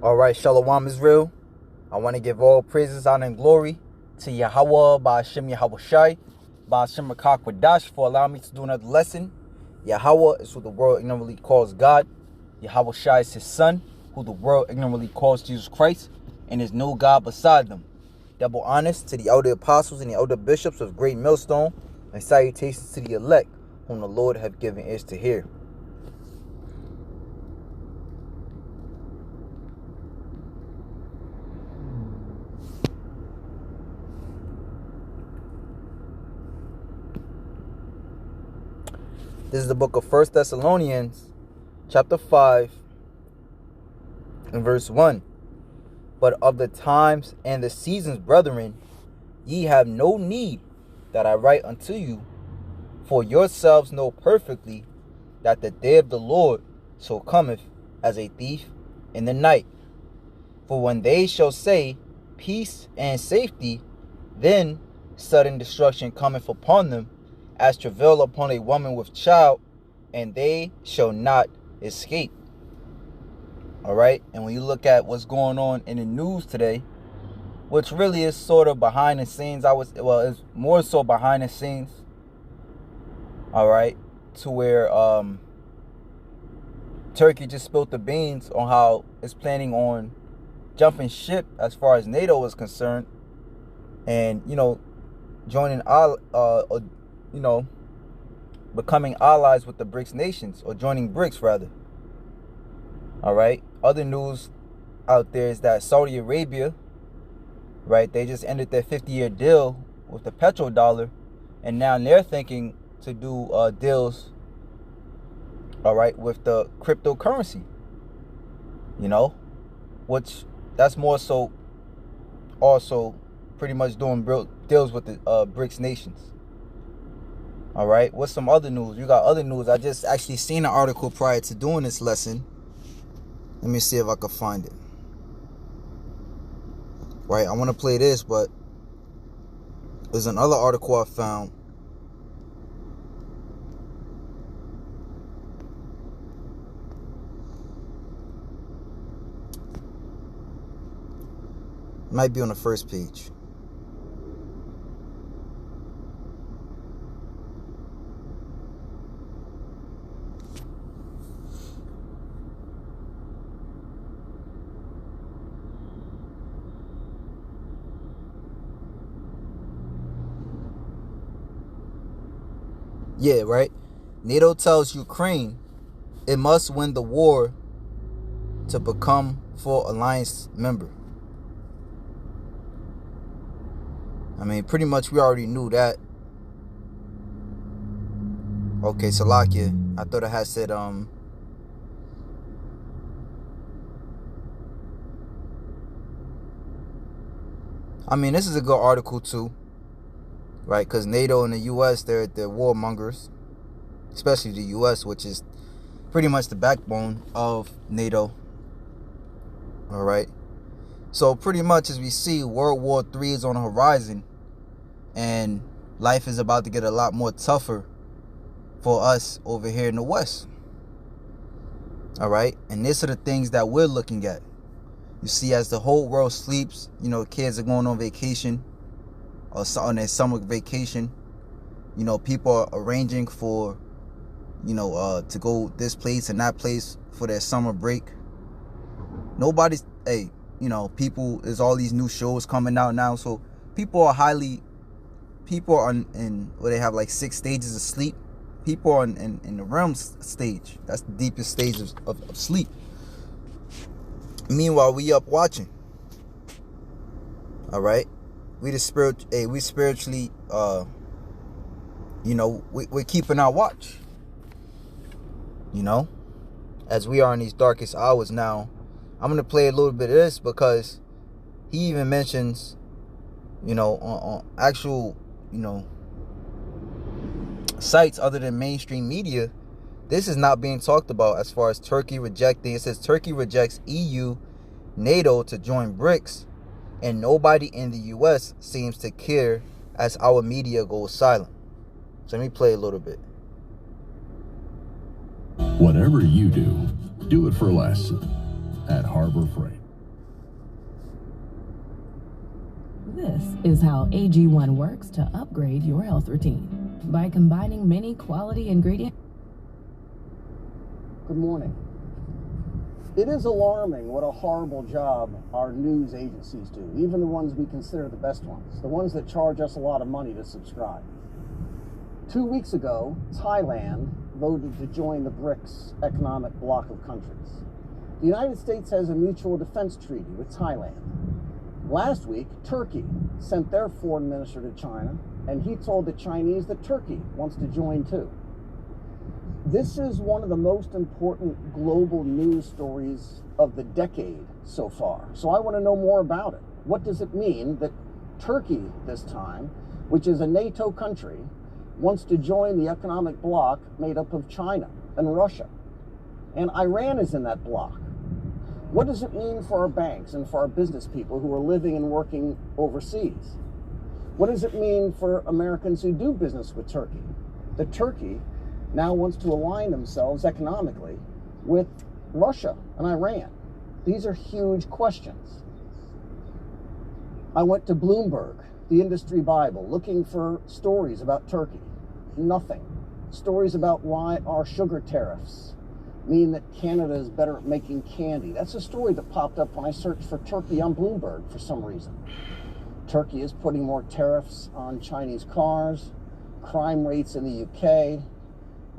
All right, Shalom Israel. I want to give all praises, honor, and glory to Yahweh, Ba'ashem Yahawashi, Ba'ashem Rakakwadash, for allowing me to do another lesson. Yahweh is who the world ignorantly calls God. Yahawashi is his son, who the world ignorantly calls Jesus Christ, and there's no God beside them. Double honors to the elder apostles and the elder bishops of Great Millstone, and salutations to the elect, whom the Lord have given ears to hear. This is the book of 1 Thessalonians, chapter 5, and verse 1. But of the times and the seasons, brethren, ye have no need that I write unto you, for yourselves know perfectly that the day of the Lord so cometh as a thief in the night. For when they shall say, peace and safety, then sudden destruction cometh upon them, as travail upon a woman with child, and they shall not escape. All right, and when you look at what's going on in the news today, which really is sort of behind the scenes, it's more so behind the scenes. All right, to where Turkey just spilled the beans on how it's planning on jumping ship as far as NATO is concerned, and joining becoming allies with the Brics nations, or joining Brics rather. All right. Other news out there is that Saudi Arabia, right, they just ended their 50-year deal with the petrodollar, and now they're thinking to do deals, all right, with the cryptocurrency, which that's more so also pretty much doing deals with the Brics nations. All right, what's some other news? You got other news. I just actually seen an article prior to doing this lesson. Let me see if I can find it. Right, I want to play this, but there's another article I found. Might be on the first page. Yeah, right. NATO tells Ukraine it must win the war to become full alliance member. I mean, pretty much we already knew that. Okay, Salakia. I thought I had said I mean, this is a good article too, right? Because NATO and the U.S., they're warmongers, especially the U.S., which is pretty much the backbone of NATO. All right. So pretty much, as we see, World War III is on the horizon, and life is about to get a lot more tougher for us over here in the West. All right. And these are the things that we're looking at. You see, as the whole world sleeps, kids are going on vacation or on their summer vacation. People are arranging for, to go this place and that place for their summer break. Nobody's, people, there's all these new shows coming out now. So people are in where they have like 6 stages of sleep. People are in the REM stage. That's the deepest stage of sleep. Meanwhile, we up watching. All right, we spiritually, we're keeping our watch. As we are in these darkest hours now. I'm gonna play a little bit of this because he even mentions, on actual, sites other than mainstream media. This is not being talked about as far as Turkey rejecting. It says Turkey rejects EU, NATO to join Brics, and nobody in the U.S. seems to care as our media goes silent. So let me play a little bit. Whatever you do, do it for less at Harbor Freight. This is how AG1 works to upgrade your health routine by combining many quality ingredients. Good morning. It is alarming what a horrible job our news agencies do, even the ones we consider the best ones, the ones that charge us a lot of money to subscribe. 2 weeks ago, Thailand voted to join the Brics economic bloc of countries. The United States has a mutual defense treaty with Thailand. Last week, Turkey sent their foreign minister to China, and he told the Chinese that Turkey wants to join too. This is one of the most important global news stories of the decade so far. So I want to know more about it. What does it mean that Turkey this time, which is a NATO country, wants to join the economic bloc made up of China and Russia? And Iran is in that bloc. What does it mean for our banks and for our business people who are living and working overseas? What does it mean for Americans who do business with Turkey? That Turkey now wants to align themselves economically with Russia and Iran. These are huge questions. I went to Bloomberg, the industry Bible, looking for stories about Turkey. Nothing. Stories about why our sugar tariffs mean that Canada is better at making candy. That's a story that popped up when I searched for Turkey on Bloomberg for some reason. Turkey is putting more tariffs on Chinese cars, crime rates in the UK,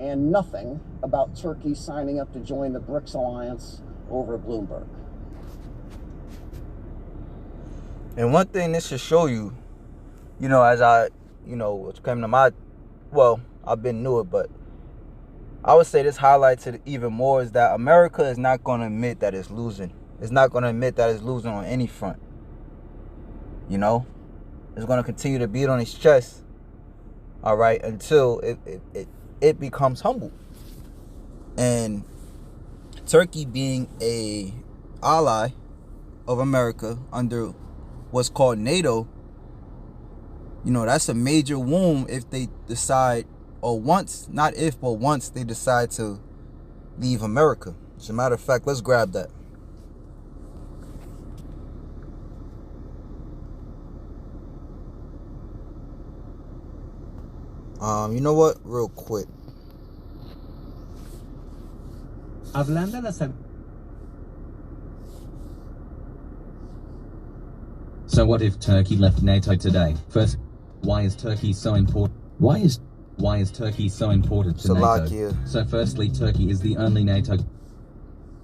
and nothing about Turkey signing up to join the BRICS alliance over at Bloomberg. And one thing this should show you, as what came to my, I've been new it, but I would say this highlights it even more is that America is not going to admit that it's losing. It's not going to admit that it's losing on any front. It's going to continue to beat on its chest, all right, until it becomes humble. And Turkey being a ally of America under what's called Nato, that's a major wound if they decide, once they decide to leave America. As a matter of fact, let's grab that. You know what? Real quick. So what if Turkey left NATO today? First, why is Turkey so important? Why is Turkey so important to NATO? So firstly, Turkey is the only NATO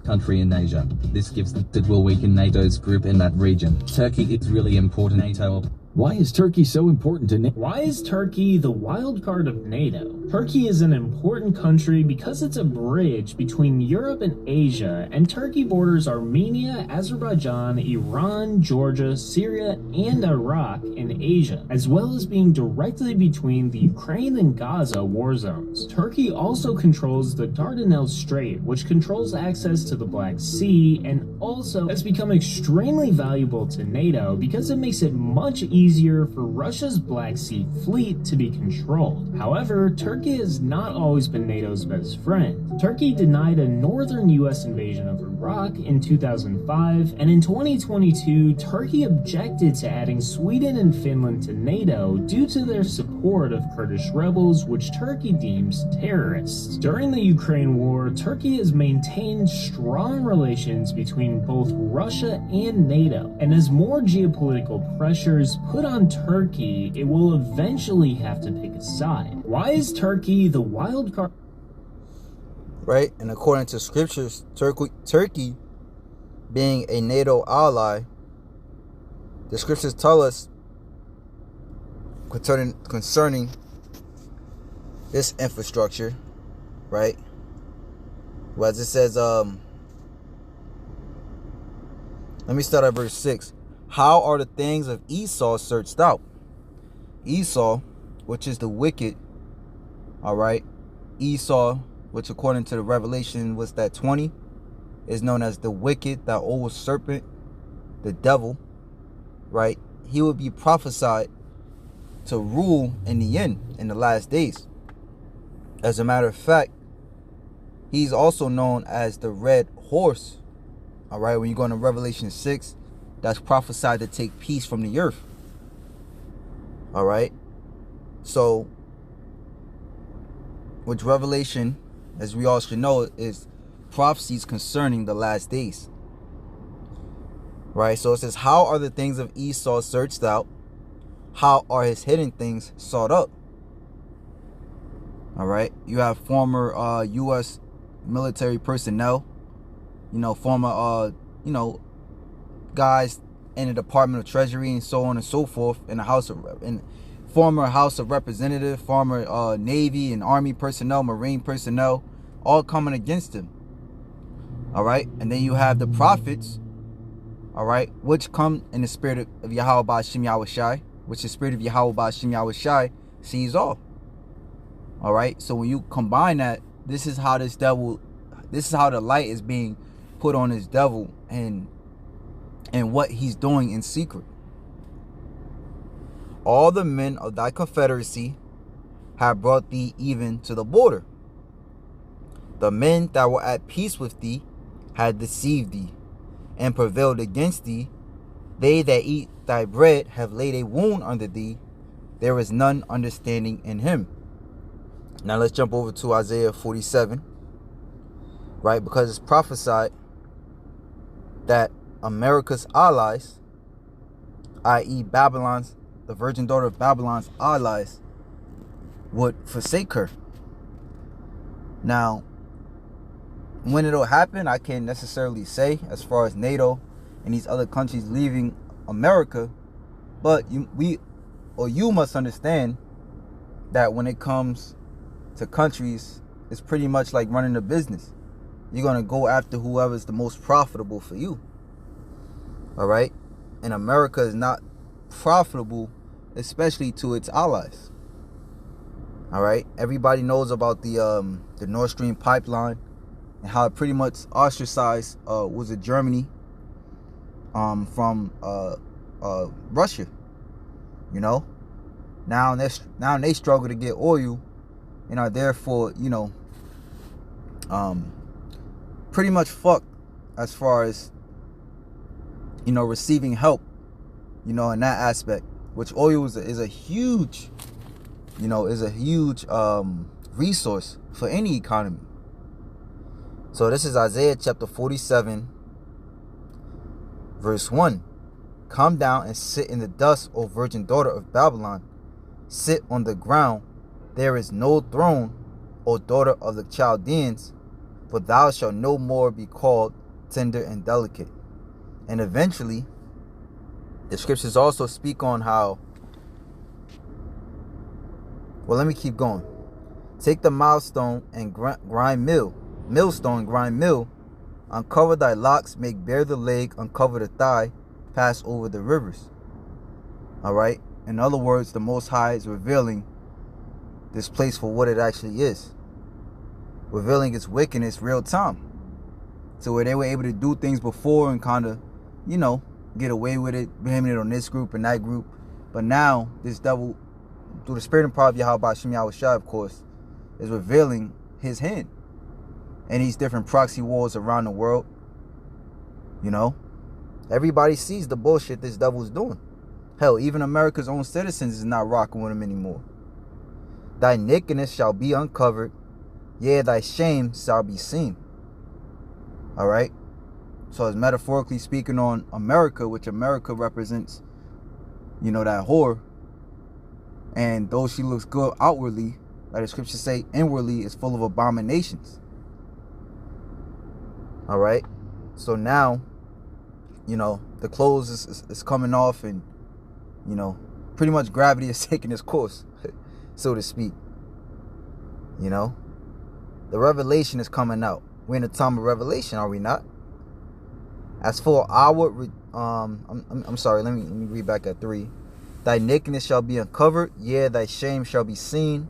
country in Asia. This gives that will weaken NATO's group in that region. Turkey is really important NATO. Why is Turkey so important to NATO? Why is Turkey the wild card of NATO? Turkey is an important country because it's a bridge between Europe and Asia, and Turkey borders Armenia, Azerbaijan, Iran, Georgia, Syria, and Iraq in Asia, as well as being directly between the Ukraine and Gaza war zones. Turkey also controls the Dardanelles Strait, which controls access to the Black Sea, and also has become extremely valuable to NATO because it makes it much easier for Russia's Black Sea fleet to be controlled. However, Turkey has not always been NATO's best friend. Turkey denied a northern US invasion of Iraq in 2005, and in 2022, Turkey objected to adding Sweden and Finland to NATO due to their support of Kurdish rebels, which Turkey deems terrorists. During the Ukraine war, Turkey has maintained strong relations between both Russia and NATO, and as more geopolitical pressures put on Turkey, it will eventually have to pick a side. Why is Turkey the wild card? Right, and according to scriptures, Turkey being a NATO ally, the scriptures tell us concerning this infrastructure, right? Well, as it says, let me start at verse 6. How are the things of Esau searched out? Esau, which is the wicked, all right? Esau, which according to the Revelation was that 20, is known as the wicked, that old serpent, the devil, right? He would be prophesied to rule in the end, in the last days. As a matter of fact, he's also known as the red horse, all right? When you go into Revelation 6, that's prophesied to take peace from the earth. All right. So, which Revelation, as we all should know, is prophecies concerning the last days. Right. So it says, how are the things of Esau searched out? How are his hidden things sought up? All right. You have former U.S. military personnel, former, guys in the Department of Treasury and so on and so forth, in the former House of Representatives, former Navy and Army personnel, Marine personnel, all coming against him. All right. And then you have the prophets, all right, which come in the spirit of Yahweh Ba'Shem Yahushai, which the spirit of Yahweh Ba'Shem Yahushai sees all. All right. So when you combine that, this is how the light is being put on this devil and what he's doing in secret. All the men of thy confederacy have brought thee even to the border. The men that were at peace with thee had deceived thee and prevailed against thee. They that eat thy bread have laid a wound under thee. There is none understanding in him. Now let's jump over to Isaiah 47, right? Because it's prophesied that America's allies, i.e. Babylon's, the virgin daughter of Babylon's allies, would forsake her. Now, when it'll happen, I can't necessarily say, as far as NATO and these other countries leaving America, but you must understand that when it comes to countries, it's pretty much like running a business. You're going to go after whoever's the most profitable for you. All right? And America is not profitable, especially to its allies. All right? Everybody knows about the Nord Stream pipeline and how it pretty much ostracized was it Germany from Russia. Now they struggle to get oil and are therefore, pretty much fucked as far as, receiving help, in that aspect, which oil is a huge, resource for any economy. So this is Isaiah chapter 47, verse 1. Come down and sit in the dust, O virgin daughter of Babylon. Sit on the ground. There is no throne, O daughter of the Chaldeans, for thou shalt no more be called tender and delicate. And eventually, the scriptures also speak on how, well, let me keep going. Take the millstone and grind mill, uncover thy locks, make bare the leg, uncover the thigh, pass over the rivers. All right. In other words, the Most High is revealing this place for what it actually is, revealing its wickedness real time. So where they were able to do things before and kind of, get away with it, blaming it on this group and that group. But now this devil, through the spirit and power of Yahweh Ba'Shem Yahushai, of course, is revealing his hand and these different proxy wars around the world. Everybody sees the bullshit this devil's doing. Hell, even America's own citizens is not rocking with him anymore. Thy nakedness shall be uncovered, yea, thy shame shall be seen. All right. So it's metaphorically speaking on America, which America represents, that whore. And though she looks good outwardly, like the scriptures say, inwardly is full of abominations. All right. So now, the clothes is coming off and, pretty much gravity is taking its course, so to speak. The revelation is coming out. We're in the time of revelation, are we not? As for our, I'm sorry, let me read back at 3. Thy nakedness shall be uncovered, yea, thy shame shall be seen.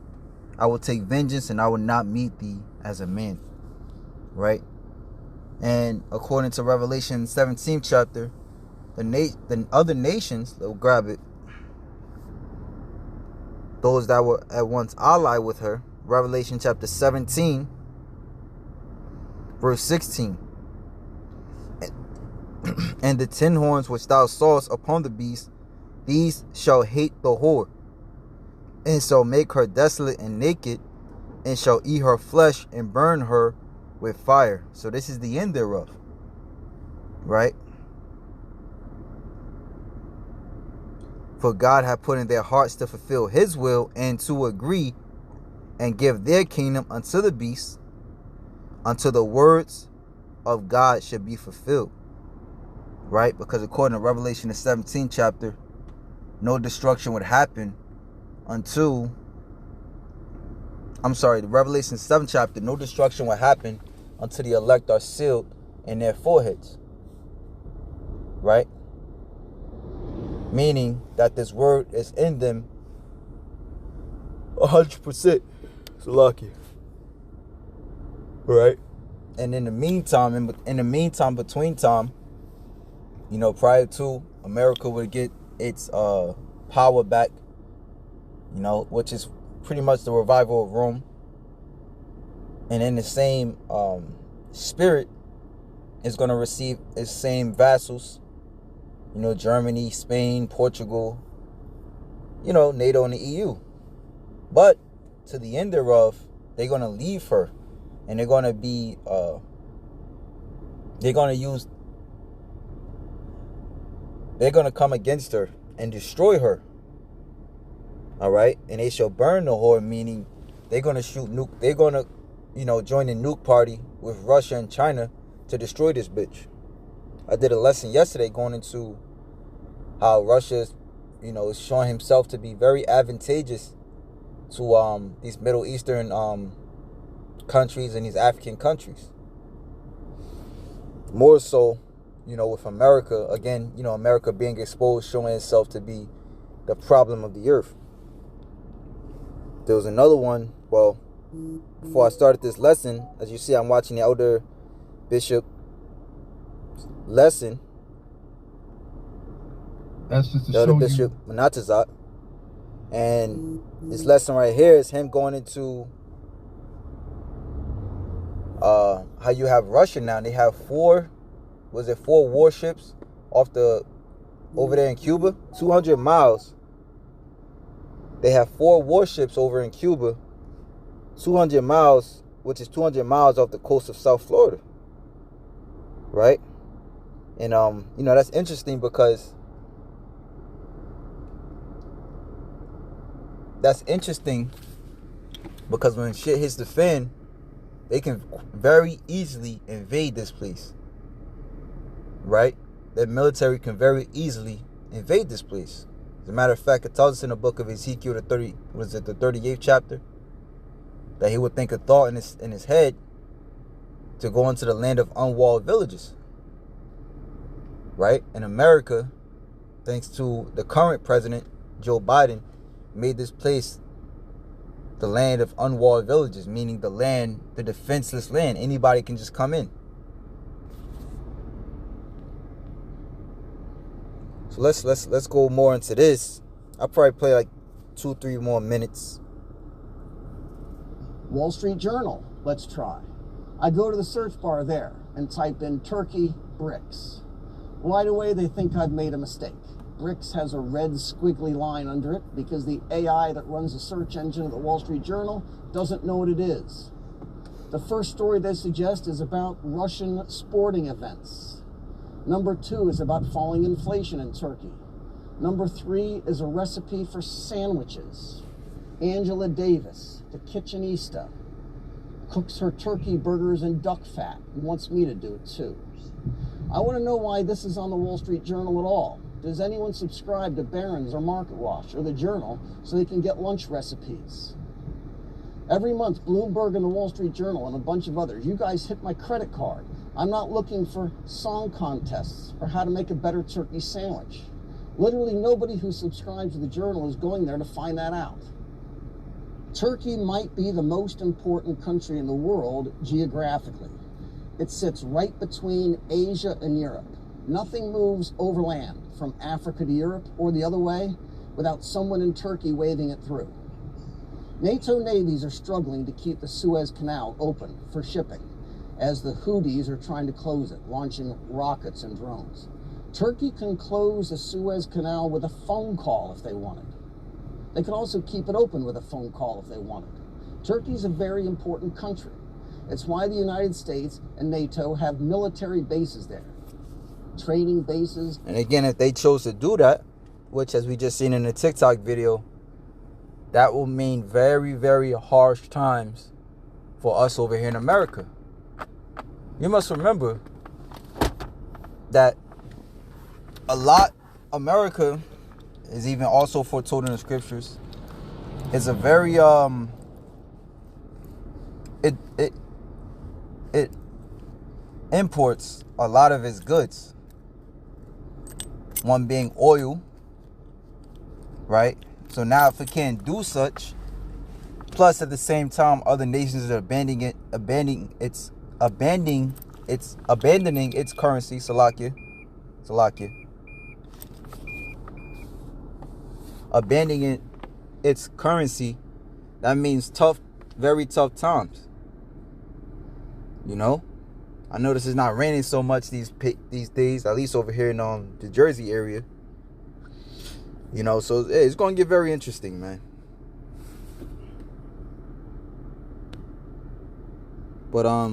I will take vengeance, and I will not meet thee as a man. Right? And according to Revelation 17th chapter, the other nations, they'll grab it, those that were at once allied with her, Revelation chapter 17, verse 16. And the 10 horns which thou sawest upon the beast, these shall hate the whore, and shall make her desolate and naked, and shall eat her flesh and burn her with fire. So this is the end thereof, right? For God hath put in their hearts to fulfill his will, and to agree and give their kingdom unto the beast, until the words of God should be fulfilled. Right? Because according to Revelation the 17th chapter, no destruction would happen until, the Revelation 7th chapter, no destruction would happen until the elect are sealed in their foreheads. Right? Meaning that this word is in them 100%. So lucky. Right? And in the meantime, between time, prior to America would get its power back, which is pretty much the revival of Rome. And in the same spirit is going to receive its same vassals, Germany, Spain, Portugal, NATO and the EU. But to the end thereof, they're going to leave her, and they're going to be, they're going to come against her and destroy her. All right. And they shall burn the whore, meaning they're going to shoot nuke. They're going to, join the nuke party with Russia and China to destroy this bitch. I did a lesson yesterday going into how Russia is showing himself to be very advantageous to these Middle Eastern countries and these African countries. More so, with America, again, America being exposed, showing itself to be the problem of the earth. There was another one, before I started this lesson, as you see, I'm watching the Elder Bishop lesson. That's just to the Elder show Bishop Manatazat. And this lesson right here is him going into how you have Russia now. They have 4 warships over there in Cuba, 200 miles. They have 4 warships over in Cuba, 200 miles, which is 200 miles off the coast of South Florida. Right? And that's interesting because when shit hits the fan, they can very easily invade this place. Right? That military can very easily invade this place. As a matter of fact, it tells us in the book of Ezekiel, the 38th chapter, that he would think a thought in his head to go into the land of unwalled villages. Right? In America, thanks to the current president, Joe Biden, made this place the land of unwalled villages, meaning the defenseless land. Anybody can just come in. So let's go more into this. I'll probably play like 2-3 more minutes. Wall Street Journal, let's try. I go to the search bar there and type in Turkey Brics. Right away they think I've made a mistake. Brics has a red squiggly line under it because the AI that runs the search engine of the Wall Street Journal doesn't know what it is. The first story they suggest is about Russian sporting events. Number 2 is about falling inflation in Turkey. Number 3 is a recipe for sandwiches. Angela Davis, the kitchenista, cooks her turkey burgers in duck fat and wants me to do it too. I want to know why this is on the Wall Street Journal at all. Does anyone subscribe to Barron's or Market Watch or the Journal so they can get lunch recipes? Every month, Bloomberg and the Wall Street Journal and a bunch of others, you guys hit my credit card. I'm not looking for song contests or how to make a better turkey sandwich. Literally nobody who subscribes to the Journal is going there to find that out. Turkey might be the most important country in the world geographically. It sits right between Asia and Europe. Nothing moves overland from Africa to Europe or the other way without someone in Turkey waving it through. NATO navies are struggling to keep the Suez Canal open for shipping, as the Houthis are trying to close it, launching rockets and drones. Turkey can close the Suez Canal with a phone call if they wanted. They could also keep it open with a phone call if they wanted. Turkey is a very important country. It's why the United States and NATO have military bases there, training bases. And again, if they chose to do that, which as we just seen in the TikTok video, that will mean very, very harsh times for us over here in America. You must remember that America is even also foretold in the scriptures. It's a very it imports a lot of its goods. One being oil, right? So now if it can't do such, plus at the same time other nations are abandoning its currency, Salakia. Abandoning its currency, that means tough, very tough times. You know, I notice it's not raining so much these days, at least over here in the Jersey area. You know, so it's going to get very interesting, man. But let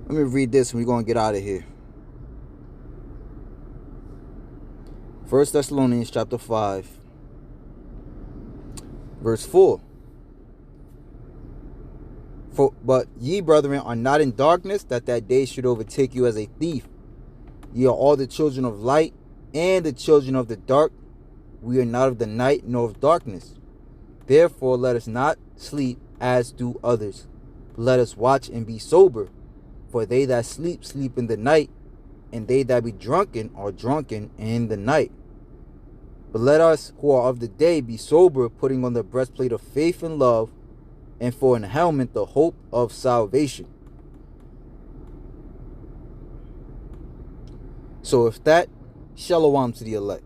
me read this and we're going to get out of here. 1 Thessalonians chapter 5, verse 4. But ye, brethren, are not in darkness, that day should overtake you as a thief. Ye are all the children of light and the children of the dark. We are not of the night nor of darkness. Therefore let us not sleep as do others, but let us watch and be sober. For they that sleep, sleep in the night, and they that be drunken are drunken in the night. But let us who are of the day be sober, putting on the breastplate of faith and love, and for an helmet the hope of salvation. So if that, shalom to the elect.